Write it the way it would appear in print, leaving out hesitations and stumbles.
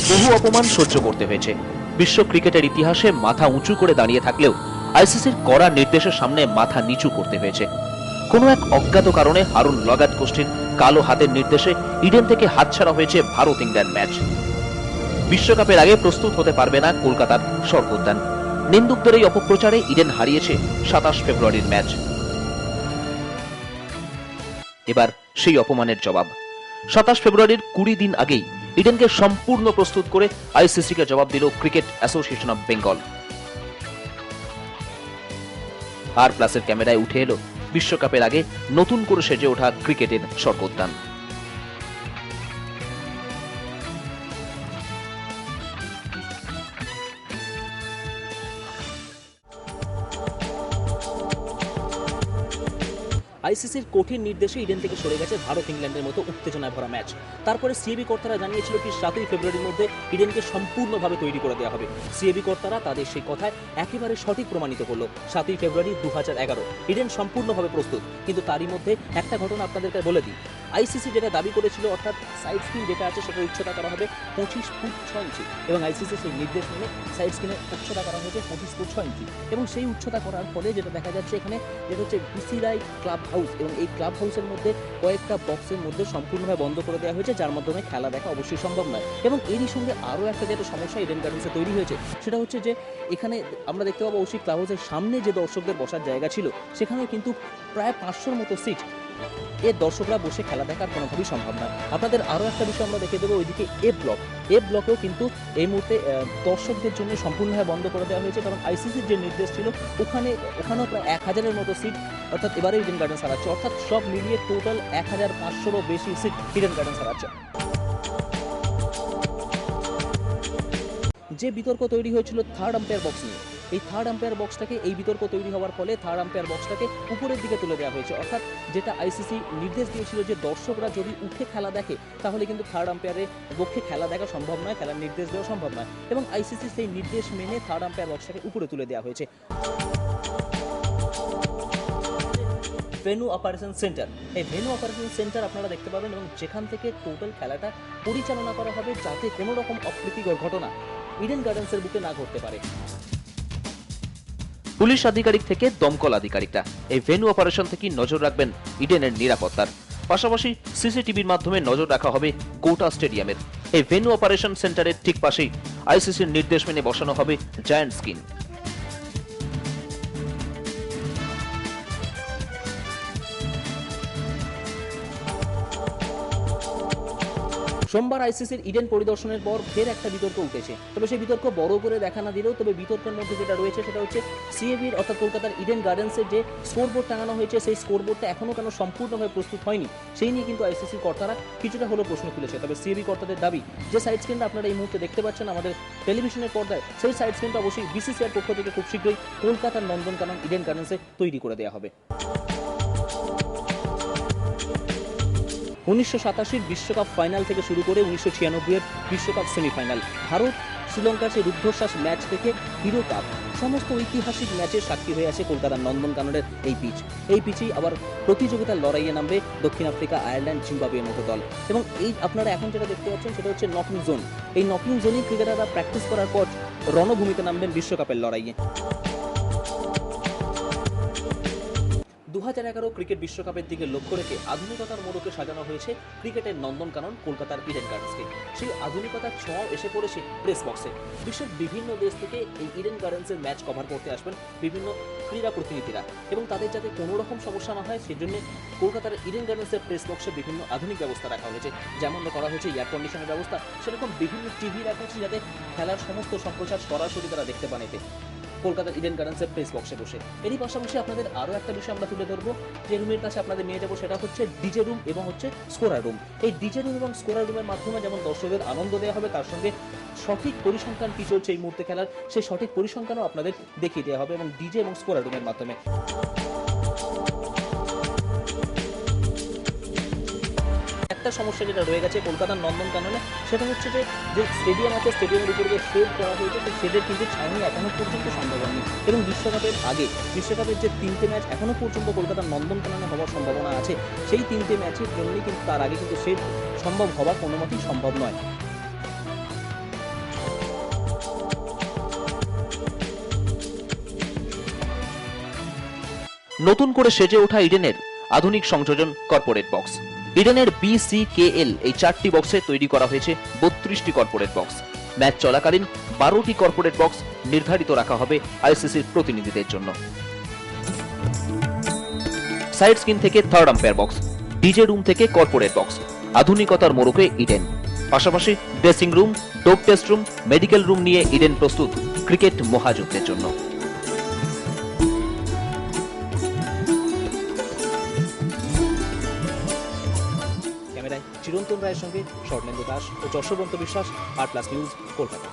বহু অপমান সহ্য করতে হয়েছে। বিশ্ব ক্রিকেটের ইতিহাসে মাথা উঁচু করে দাঁড়িয়ে থাকলেও আইসিসির কড়া নির্দেশের সামনে মাথা নিচু করতে হয়েছে। কোনো এক অজ্ঞাত কারণে হারুন লগাত গোষ্ঠীর কালো হাতের নির্দেশে ইডেন থেকে হাতছাড়া হয়েছে ভারত ইংল্যান্ড ম্যাচ। বিশ্বকাপের আগে প্রস্তুত হতে পারবে না কলকাতার স্বর্গোদ্যান। নিন্দুকদের এই অপপ্রচারে ইডেন হারিয়েছে 27 ফেব্রুয়ারির ম্যাচ। এবার সেই অপমানের জবাব। 27 ফেব্রুয়ারির 20 দিন আগেই ইডেনকে সম্পূর্ণ প্রস্তুত করে আইসিসিকে জবাব দিল ক্রিকেট অ্যাসোসিয়েশন অব বেঙ্গল। আর প্লাসের ক্যামেরায় উঠে এলো বিশ্বকাপের আগে নতুন করে সেজে ওঠা ক্রিকেটের স্বর্গোদ্যান। আইসিসির কঠিন নির্দেশে ইডেন থেকে সরে গেছে ভারত ইংল্যান্ডের মতো উত্তেজনায় ভরা ম্যাচ। তারপরে সিএবি কর্তারা জানিয়েছিল কি 7ই ফেব্রুয়ারির মধ্যে ইডেনকে সম্পূর্ণভাবে তৈরি করে দেওয়া হবে। সিএবি কর্তারা তাদের সেই কথায় একেবারে সঠিক প্রমাণিত করলো। 7ই ফেব্রুয়ারি 2011 ইডেন সম্পূর্ণভাবে প্রস্তুত। কিন্তু তারই মধ্যে একটা ঘটনা আপনাদেরকে বলে দিই। আইসিসি যেটা দাবি করেছিল, অর্থাৎ সাইড স্ক্রিন যেটা আছে সেটার উচ্চতা করা হবে 25 ফুট 6 ইঞ্চি, এবং আইসিসি সেই নির্দেশ মেনে সাইড স্ক্রিনের উচ্চতা করা হয়েছে 25 ফুট 6 ইঞ্চি। এবং সেই উচ্চতা করার ফলে যেটা দেখা যাচ্ছে এখানে, যেটা হচ্ছে বিসি রায় ক্লাব হাউস, এবং এই ক্লাব হাউসের মধ্যে কয়েকটা বক্সের মধ্যে সম্পূর্ণভাবে বন্ধ করে দেওয়া হয়েছে, যার মাধ্যমে খেলা দেখা অবশ্যই সম্ভব নয়। এবং এরই সঙ্গে আরও একটা যেটা সমস্যা ইডেন গার্ডেন্সে তৈরি হয়েছে, সেটা হচ্ছে যে এখানে আমরা দেখতে পাবো অবশ্যই ক্লাব হাউসের সামনে যে দর্শকদের বসার জায়গা ছিল, সেখানে কিন্তু প্রায় 500-র মতো সিট, এর দর্শকরা বসে খেলা দেখার কোনোভাবেই সম্ভব না। আপনাদের আরও একটা বিষয় আমরা দেখে দেবো, ওইদিকে এ ব্লকেও কিন্তু এই মুহূর্তে দর্শকদের জন্য সম্পূর্ণভাবে বন্ধ করে দেওয়া হয়েছে, কারণ আইসিসির যে নির্দেশ ছিল ওখানেও প্রায় 1000-এর মতো সিট অর্থাৎ এবারে ইডেন গার্ডেন্স হারাচ্ছে, অর্থাৎ সব মিলিয়ে টোটাল 1500-রও বেশি সিট ইডেন গার্ডেন্স হারাচ্ছে। যে বিতর্ক তৈরি হয়েছিল থার্ড আম্পায়ার বক্স নিয়ে, এই থার্ড আম্পায়ার বক্সটাকে, এই বিতর্ক তৈরি হওয়ার ফলে থার্ড আম্পায়ার বক্সটাকে উপরের দিকে তুলে দেওয়া হয়েছে, অর্থাৎ যেটা আইসিসি নির্দেশ দিয়েছিল যে দর্শকরা যদি উঠে খেলা দেখে তাহলে কিন্তু থার্ড আম্পায়ারের পক্ষে খেলা দেখা সম্ভব নয়, খেলার নির্দেশ দেওয়া সম্ভব নয়, এবং আইসিসি সেই নির্দেশ মেনে থার্ড আম্পায়ার বক্সটাকে উপরে তুলে দেওয়া হয়েছে। ভেন্যু অপারেশন সেন্টার, এই ভেন্যু অপারেশন সেন্টার আপনারা দেখতে পাবেন, এবং যেখান থেকে টোটাল খেলাটা পরিচালনা করা হবে যাতে কোনো রকম অপ্রীতিকর ঘটনা ইডেন গার্ডেন্সের বুকে না ঘটতে পারে। পুলিশ আধিকারিক থেকে দমকল আধিকারিকরা এই ভেন্যু অপারেশন থেকে নজর রাখবেন ইডেনের নিরাপত্তার পাশাপাশি সিসিটিভির মাধ্যমে নজর রাখা হবে গোটা স্টেডিয়ামের। এই ভেন্যু অপারেশন সেন্টারের ঠিক পাশেই আইসিসির নির্দেশ মেনে বসানো হবে জায়ান্ট স্ক্রিন। সোমবার আইসিসির ইডেন পরিদর্শনের পর ফের একটা বিতর্ক উঠেছে, তবে সেই বিতর্ক বড় করে দেখা না দিলেও তবে বিতর্কের মধ্যে যেটা রয়েছে সেটা হচ্ছে সিএবির অর্থাৎ কলকাতার ইডেন গার্ডেন্সের যে স্কোরবোর্ড টাঙানো হয়েছে, সেই স্কোরবোর্ডটা এখনো কেন সম্পূর্ণভাবে প্রস্তুত হয়নি সেই নিয়ে কিন্তু আইসিসির কর্তারা কিছুটা হলো প্রশ্ন তুলেছে। তবে সিএবি কর্তাদের দাবি যে সাইড স্ক্রিনটা আপনারা এই মুহূর্তে দেখতে পাচ্ছেন আমাদের টেলিভিশনের পর্দায়, সেই সাইড স্ক্রিনটা অবশ্যই বিসিসিআর পক্ষ থেকে খুব শীঘ্রই কলকাতার নন্দনকানন ইডেন গার্ডেন্সে তৈরি করে দেওয়া হবে। 1987 বিশ্বকাপ ফাইনাল থেকে শুরু করে 1996-এর বিশ্বকাপ সেমিফাইনাল, ভারত শ্রীলঙ্কার সেই রুদ্ধশ্বাস ম্যাচ থেকে হিরো কাপ, সমস্ত ঐতিহাসিক ম্যাচের সাক্ষী হয়ে আছে কলকাতার নন্দনকাননের এই পিচ। এই পিচেই আবার প্রতিযোগিতার লড়াইয়ে নামবে দক্ষিণ আফ্রিকা, আয়ারল্যান্ড, জিম্বাবুয়ের মতো দল। এবং এই আপনারা এখন যেটা দেখতে পাচ্ছেন সেটা হচ্ছে নকিং জোন। এই নকিং জোনেই ক্রিকেটাররা প্র্যাকটিস করার পর রণভূমিতে নামবেন বিশ্বকাপের লড়াইয়ে। 2011 ক্রিকেট বিশ্বকাপের দিকে লক্ষ্য রেখে আধুনিকতার মোড়কে সাজানো হয়েছে ক্রিকেটের নন্দনকানন কলকাতার ইডেন গার্ডেন্সকে। সেই আধুনিকতার ছোঁয়া এসে পড়েছে প্রেস বক্সে। বিশ্বের বিভিন্ন দেশ থেকে এই ইডেন গার্ডেন্সের ম্যাচ কভার করতে আসবেন বিভিন্ন ক্রীড়া প্রতিনিধিরা, এবং তাদের যাতে কোনো রকম সমস্যা না হয় সেজন্য কলকাতার ইডেন গার্ডেন্সের প্রেস বক্সে বিভিন্ন আধুনিক ব্যবস্থা রাখা হয়েছে, যেমন করা হয়েছে এয়ার কন্ডিশনের ব্যবস্থা, সেরকম বিভিন্ন টিভি রাখা হয়েছে যাতে খেলার সমস্ত সম্প্রচার সরাসরি তারা দেখতে পান এতে কলকাতার ইডেন গার্ডেন্সের প্রেস বক্সে বসে। এরই পাশাপাশি আপনাদের আরও একটা বিষয় আমরা তুলে ধরবো, যে রুমের কাছে আপনাদের নিয়ে যাবো, সেটা হচ্ছে ডিজে রুম এবং হচ্ছে স্কোরার রুম। এই ডিজে রুম এবং স্কোরার রুমের মাধ্যমে যেমন দর্শকদের আনন্দ দেওয়া হবে, তার সঙ্গে সঠিক পরিসংখ্যান কি চলছে এই মুহূর্তে খেলার, সেই সঠিক পরিসংখ্যানও আপনাদের দেখিয়ে দেওয়া হবে, এবং ডিজে এবং স্কোরার রুমের মাধ্যমে। একটা সমস্যা যেটা রয়ে গেছে কলকাতার নন্দনকাননে, সেটা হচ্ছে যে স্টেডিয়াম আছে, স্টেডিয়ামের উপরে যে শেড করা হয়েছে সেই শেডের কিন্তু ছাউনি এখনো পর্যন্ত সম্ভব হয়নি। এবং বিশ্বকাপের আগে, বিশ্বকাপের যে 3টে ম্যাচ এখনো পর্যন্ত কলকাতার নন্দনকাননে হওয়ার সম্ভাবনা আছে, সেই 3টে ম্যাচের জন্যই কিন্তু তার আগে কিন্তু শেড সম্ভব হওয়া কোনো মতেই সম্ভব নয়। নতুন করে সেজে ওঠা ইডেনের আধুনিক সংযোজন কর্পোরেট বক্স। ইডেনের BCKL এই 4টি বক্সে তৈরি করা হয়েছে 32টি কর্পোরেট বক্স। ম্যাচ চলাকালীন 12টি কর্পোরেট বক্স নির্ধারিত রাখা হবে ICCর প্রতিনিধিদের জন্য। সাইড স্ক্রিন থেকে third umpire box, DJ room থেকে কর্পোরেট বক্স, আধুনিকতার মোড়কে ইডেন। পাশাপাশি dressing room, dope test room, medical room নিয়ে ইডেন প্রস্তুত ক্রিকেট মহাযুদ্ধের জন্য। ক্যামেরায় চিরন্তন রায়ের সঙ্গে স্বর্ণেন্দু দাস ও যশবন্ত বিশ্বাস, আর প্লাস নিউজ, কলকাতা।